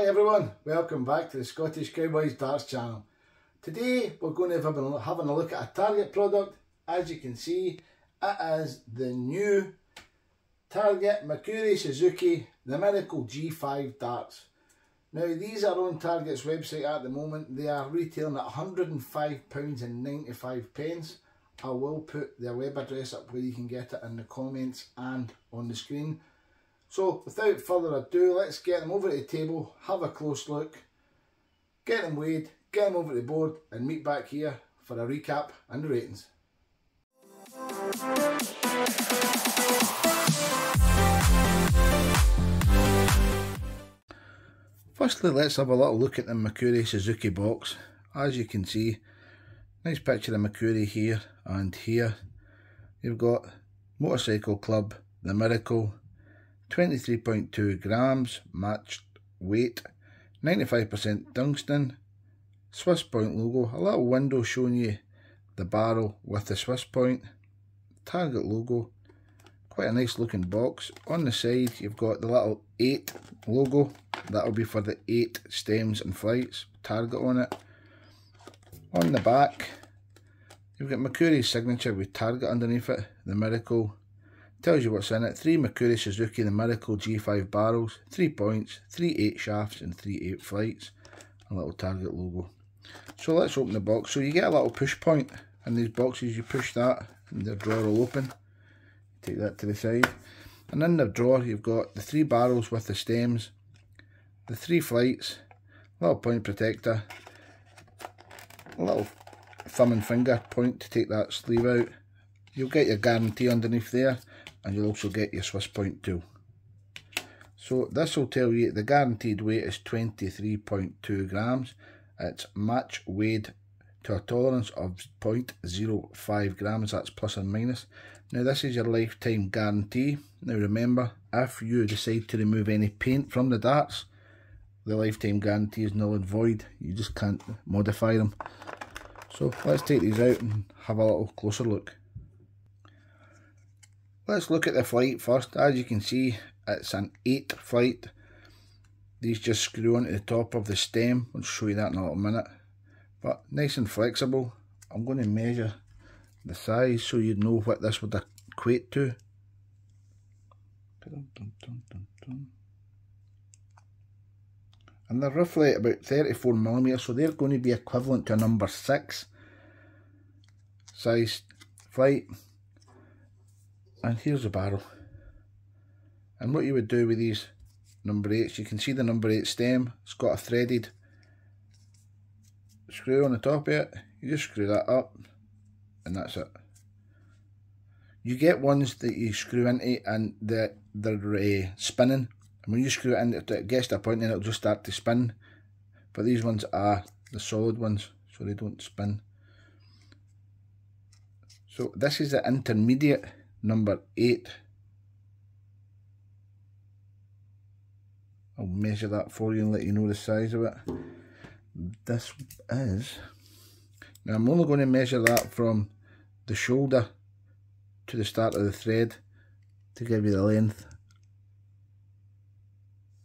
Hi everyone, welcome back to the Scottish Cowboys Darts channel. Today we're going to be having a look at a Target product. As you can see, it is the new Target Mikuru Suzuki, the Miracle G5 darts. Now these are on Target's website at the moment. They are retailing at £105.95. I will put their web address up where you can get it in the comments and on the screen. So without further ado, let's get them over to the table, have a close look, get them weighed, get them over to the board and meet back here for a recap and the ratings. Firstly, let's have a little look at the Mikuru Suzuki box. As you can see, nice picture of Mikuru here and here. You've got Motorcycle Club, the Miracle, 23.2 grams, matched weight, 95% tungsten, Swiss point logo, a little window showing you the barrel with the Swiss point, Target logo, quite a nice looking box. On the side you've got the little 8 logo, that'll be for the 8 stems and flights, Target on it. On the back you've got Mikuru's signature with Target underneath it, the Miracle. Tells you what's in it. 3 Mikuru Suzuki, the Miracle G5 barrels, 3 points, 3 8 shafts and 3 8 flights. A little Target logo. So let's open the box. So you get a little push point in these boxes. You push that and the drawer will open. Take that to the side. And in the drawer you've got the 3 barrels with the stems, the 3 flights, little point protector, a little thumb and finger point to take that sleeve out. You'll get your guarantee underneath there, and you'll also get your Swiss point tool. So this will tell you the guaranteed weight is 23.2 grams. It's match weighed to a tolerance of 0.05 grams, that's plus or minus. Now this is your lifetime guarantee. Now remember, if you decide to remove any paint from the darts, the lifetime guarantee is null and void. You just can't modify them. So let's take these out and have a little closer look. Let's look at the flight first. As you can see, it's an 8 flight. These just screw onto the top of the stem. I'll show you that in a little minute. But nice and flexible. I'm going to measure the size so you know what this would equate to. And they're roughly about 34mm, so they're going to be equivalent to a number 6 size flight. And here's the barrel. And what you would do with these number 8s, you can see the number 8 stem. It's got a threaded screw on the top of it. You just screw that up and that's it. You get ones that you screw into and they're spinning. And when you screw it in, it gets to a point and it'll just start to spin. But these ones are the solid ones, so they don't spin. So this is the intermediate number 8. I'll measure that for you and let you know the size of it. This is, now I'm only going to measure that from the shoulder to the start of the thread to give you the length,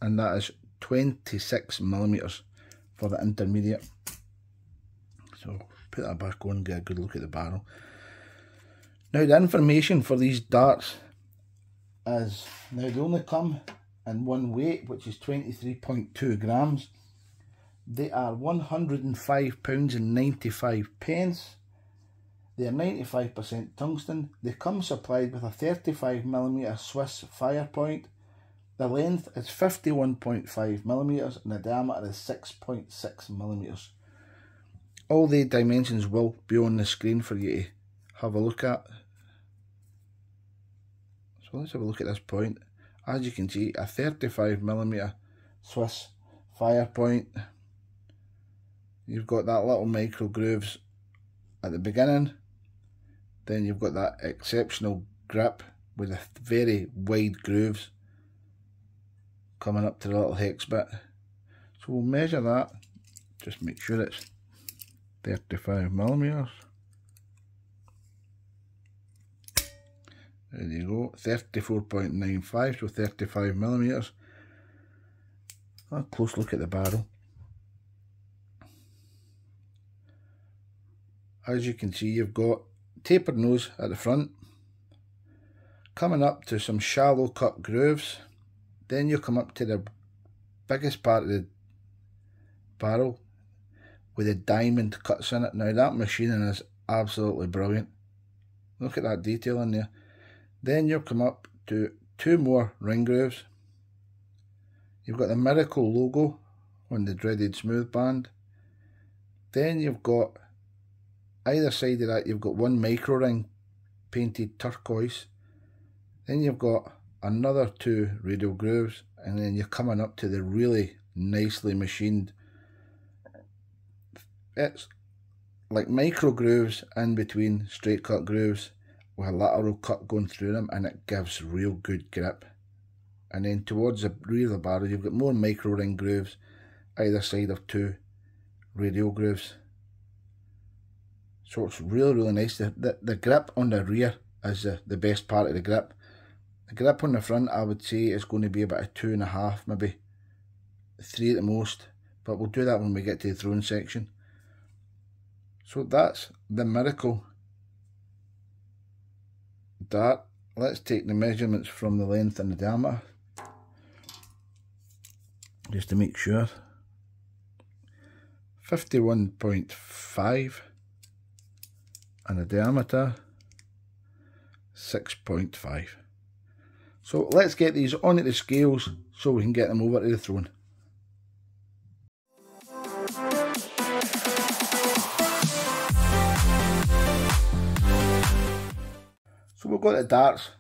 and that is 26mm for the intermediate. So put that back on and get a good look at the barrel. Now the information for these darts is, now they only come in one weight, which is 23.2 grams. They are £105.95. They are 95% tungsten. They come supplied with a 35mm Swiss fire point. The length is 51.5mm and the diameter is 6.6mm. All the dimensions will be on the screen for you to have a look at. So let's have a look at this point. As you can see, a 35mm Swiss fire point. You've got that little micro grooves at the beginning. Then you've got that exceptional grip with the very wide grooves coming up to the little hex bit. So we'll measure that. Just make sure it's 35mm. There you go, 34.95, so 35mm. A close look at the barrel. As you can see, you've got tapered nose at the front, coming up to some shallow cut grooves. Then you come up to the biggest part of the barrel with the diamond cuts in it. Now that machining is absolutely brilliant. Look at that detail in there. Then you'll come up to two more ring grooves. You've got the Miracle logo on the dreaded smooth band. Then you've got either side of that, you've got one micro ring painted turquoise. Then you've got another two radial grooves, and then you're coming up to the really nicely machined. It's like micro grooves in between straight cut grooves with a lateral cut going through them, and it gives real good grip. And then towards the rear of the barrel, you've got more micro ring grooves either side of two radial grooves. So it's really nice. The grip on the rear is the best part of the grip. The grip on the front, I would say, is going to be about a 2.5, maybe 3 at the most. But we'll do that when we get to the throne section. So that's the Miracle dart. Let's take the measurements from the length and the diameter, just to make sure. 51.5 and the diameter 6.5. So let's get these onto the scales so we can get them over to the throne. So we've got the darts,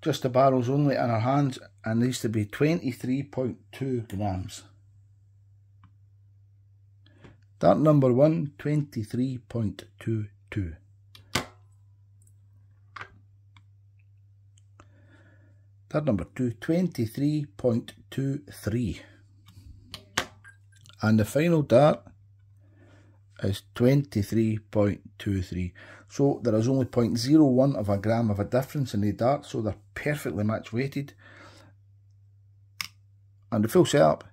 just the barrels only, in our hands, and these to be 23.2 grams. Dart number 1, 23.22. Dart number 2, 23.23. And the final dart is 23.23. So there is only 0.01 of a gram of a difference in the dart, so they're perfectly match weighted. And the full setup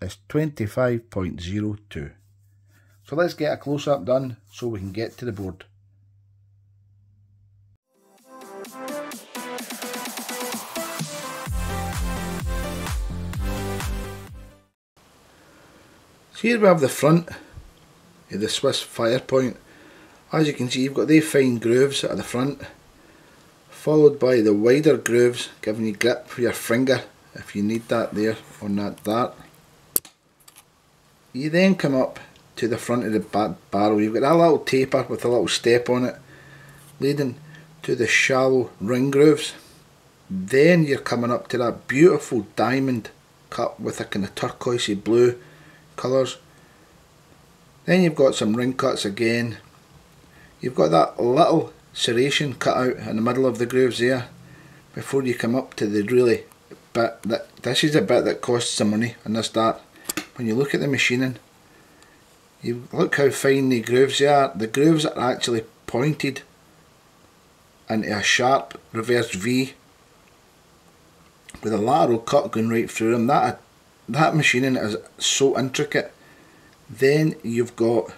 is 25.02. So let's get a close-up done so we can get to the board. So here we have the front of the Swiss fire point. As you can see, you've got the fine grooves at the front, followed by the wider grooves, giving you grip for your finger if you need that there on that dart. You then come up to the front of the barrel. You've got that little taper with a little step on it, leading to the shallow ring grooves. Then you're coming up to that beautiful diamond cut with a kind of turquoisey blue colours. Then you've got some ring cuts again. You've got that little serration cut out in the middle of the grooves there before you come up to the really bit that, this is a bit that costs some money on this dart. When you look at the machining, you look how fine the grooves are. The grooves are actually pointed into a sharp reversed V with a lateral cut going right through them. That machining is so intricate. Then you've got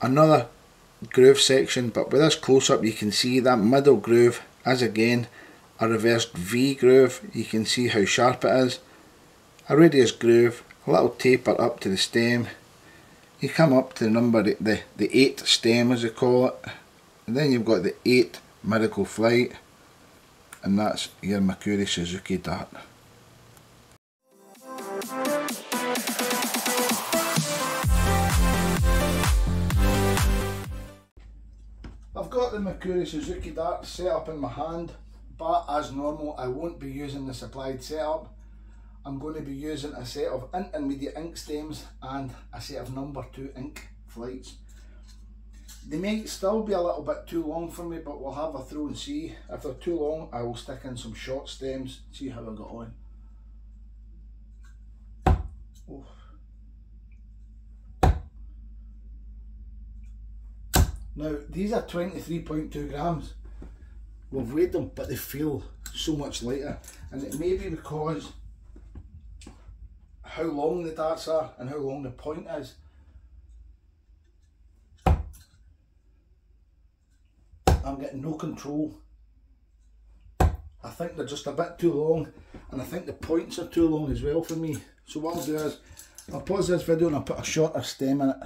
another groove section, but with this close up you can see that middle groove is again a reversed V groove. You can see how sharp it is. A radius groove, a little taper up to the stem. You come up to the number, the 8 stem as they call it, and then you've got the 8 Miracle flight, and that's your Mikuru Suzuki dart. I've got the Mikuru Suzuki dart set up in my hand, but as normal I won't be using the supplied setup. I'm going to be using a set of intermediate ink stems and a set of number 2 ink flights. They might still be a little bit too long for me, but we'll have a throw and see. If they're too long, I will stick in some short stems, see how I got on. Oh. Now, these are 23.2 grams. We've weighed them, but they feel so much lighter. And it may be because how long the darts are and how long the point is. I'm getting no control. I think they're just a bit too long, and I think the points are too long as well for me. So what I'll do is, I'll pause this video and I'll put a shorter stem in it.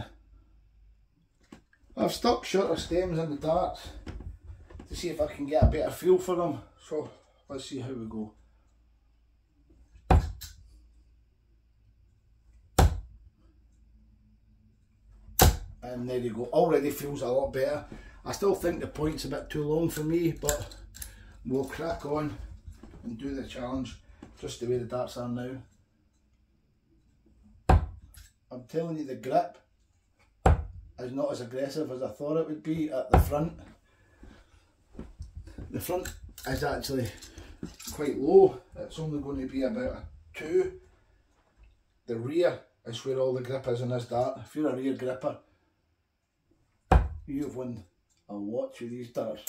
I've stuck shorter stems in the darts to see if I can get a better feel for them. So let's see how we go. And there you go, already feels a lot better. I still think the point's a bit too long for me, but we'll crack on and do the challenge just the way the darts are now. I'm telling you, the grip is not as aggressive as I thought it would be at the front. The front is actually quite low. It's only going to be about a 2. The rear is where all the grip is in this dart. If you're a rear gripper, you've won a lot with these darts.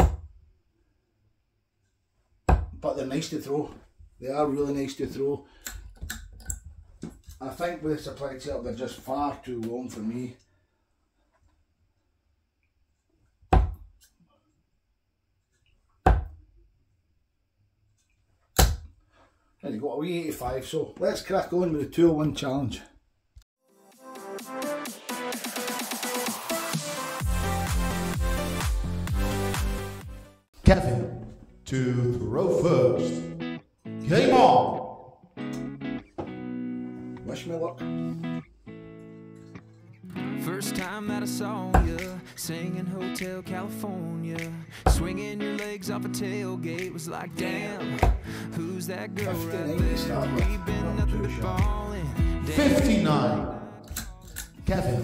But they're nice to throw. They are really nice to throw. I think with the supply setup they're just far too long for me. There you go, a wee 85. So let's crack on with the 201 challenge. Kevin to throw first. Game on! Wish me luck. First time that I saw you, singing Hotel California, swinging your legs off a tailgate, was like, damn, who's that girl right there? We've been nothing but balling. 59. Kevin,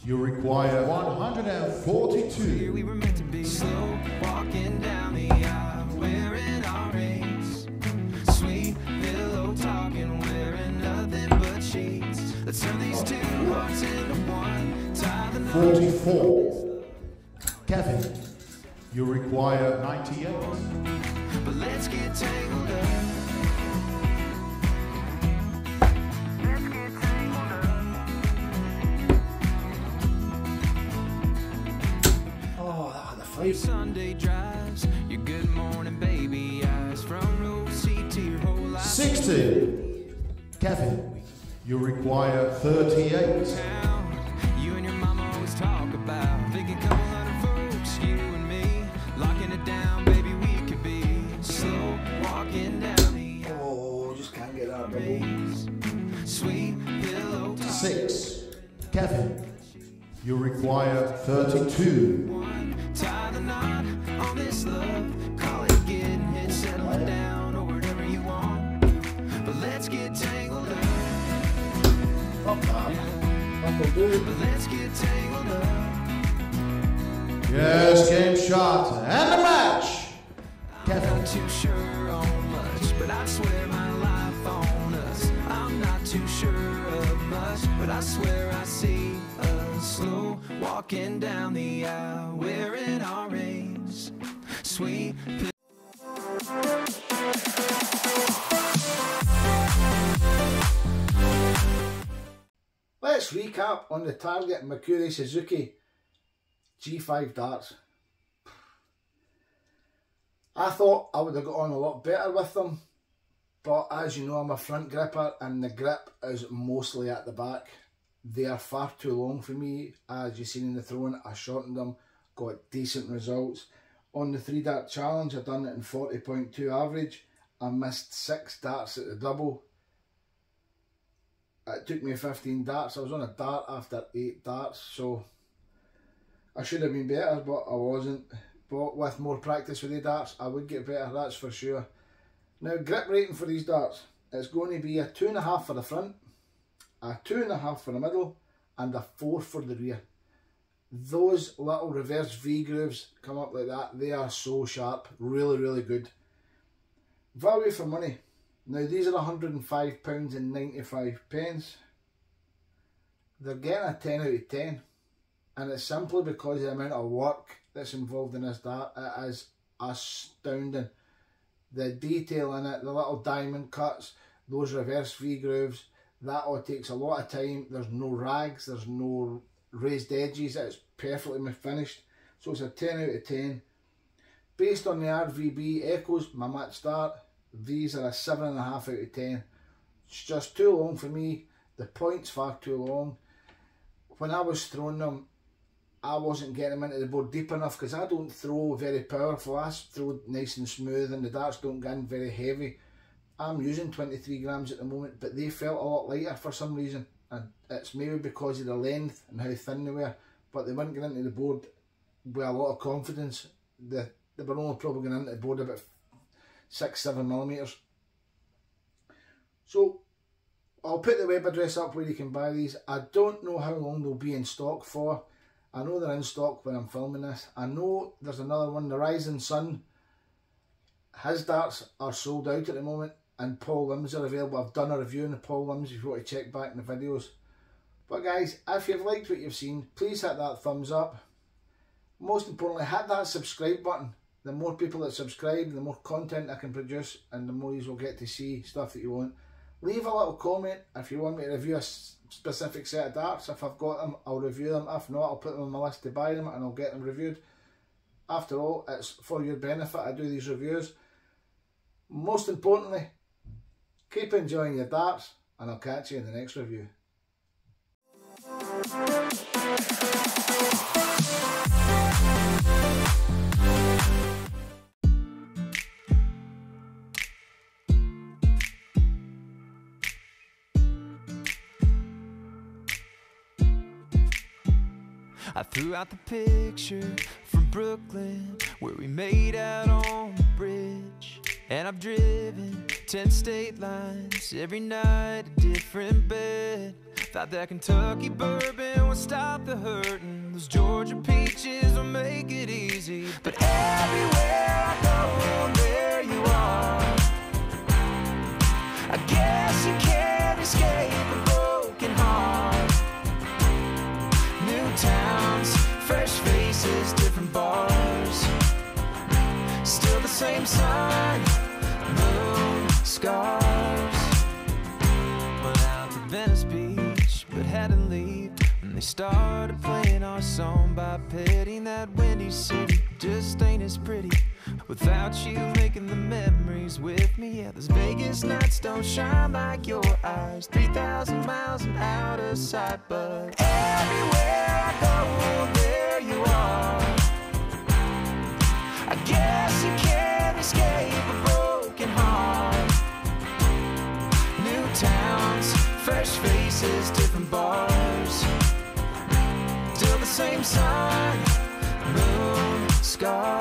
you require 142. We were meant to be slow, walking down the aisle, wearing our rings, sweet pillow talking, wearing nothing but sheets. Let's turn these two hearts into one, tie the knot. 44. Kevin, you require 98. But let's get tangled up. Sunday drives, your good morning baby eyes, from row seat to your whole life. 60. Kevin, you require 38. You and your mama always talk about thinking couple hundred folks, you and me, locking it down, baby, we could be slow walking down the aisle. Oh, just can't get that double. Sweet pillow talk. 6. Kevin, you require 32. Tie the knot on this love, call it getting hit, settling down, or whatever you want. But let's get tangled up. But let's get tangled up. Yes, game shot and the match. I'm not too sure on much, but I swear my life on us. I'm not too sure of much, but I swear I see us slow walking down the aisle, wearing our rings, sweet. Let's recap on the target Mikuru Suzuki G5 darts. I thought I would have got on a lot better with them, but as you know, I'm a front gripper and the grip is mostly at the back. They are far too long for me. As you've seen in the throwing, I shortened them, got decent results. On the 3 dart challenge, I done it in 40.2 average. I missed 6 darts at the double. It took me 15 darts. I was on a dart after 8 darts, so I should have been better, but I wasn't. But with more practice with the darts, I would get better, that's for sure. Now, grip rating for these darts, it's going to be a 2.5 for the front, a 2.5 for the middle, and a 4 for the rear. Those little reverse V grooves come up like that, they are so sharp, really, really good. Value for money. Now these are £105.95. They're getting a 10 out of 10. And it's simply because of the amount of work that's involved in this dart. It is astounding. The detail in it, the little diamond cuts, those reverse V grooves, That all takes a lot of time. There's no rags, there's no raised edges, it's perfectly finished. So it's a 10 out of 10. Based on the RVB Echoes, my match start, these are a 7.5 out of 10. It's just too long for me. The point's far too long. When I was throwing them, I wasn't getting them into the board deep enough because I don't throw very powerful. I throw nice and smooth and the darts don't get in very heavy. I'm using 23 grams at the moment, but they felt a lot lighter for some reason. And it's maybe because of the length and how thin they were, but they weren't getting into the board with a lot of confidence. They were only probably going into the board about 6-7 millimeters. So I'll put the web address up where you can buy these. I don't know how long they'll be in stock for. I know they're in stock when I'm filming this. I know there's another one, the Rising Sun. His darts are sold out at the moment, and Paul Lim's are available. I've done a review on the Paul Lim's if you want to check back in the videos. But guys, if you've liked what you've seen, please hit that thumbs up. Most importantly, hit that subscribe button. The more people that subscribe, the more content I can produce, and the more you will get to see stuff that you want. Leave a little comment if you want me to review a specific set of darts. If I've got them, I'll review them. If not, I'll put them on my list to buy them and I'll get them reviewed. After all, it's for your benefit I do these reviews. Most importantly, keep enjoying your darts, and I'll catch you in the next review. I threw out the picture from Brooklyn where we made out on the bridge. And I've driven 10 state lines, every night a different bed. Thought that Kentucky bourbon would stop the hurting, those Georgia peaches will make it easy. But everywhere I go, there you are. I guess you can't escape a broken heart. New towns, fresh faces, different bars. Still the same sun, moon, scars. Went out to Venice Beach, but had to leave when they started playing our song by petting that windy city. Just ain't as pretty without you making the memories with me. Yeah, those Vegas nights don't shine like your eyes. 3,000 miles and out of sight, but everywhere I go, there you are. I guess you can't escape a broken heart. New towns, fresh faces, different bars. Still the same sun, moon, scars.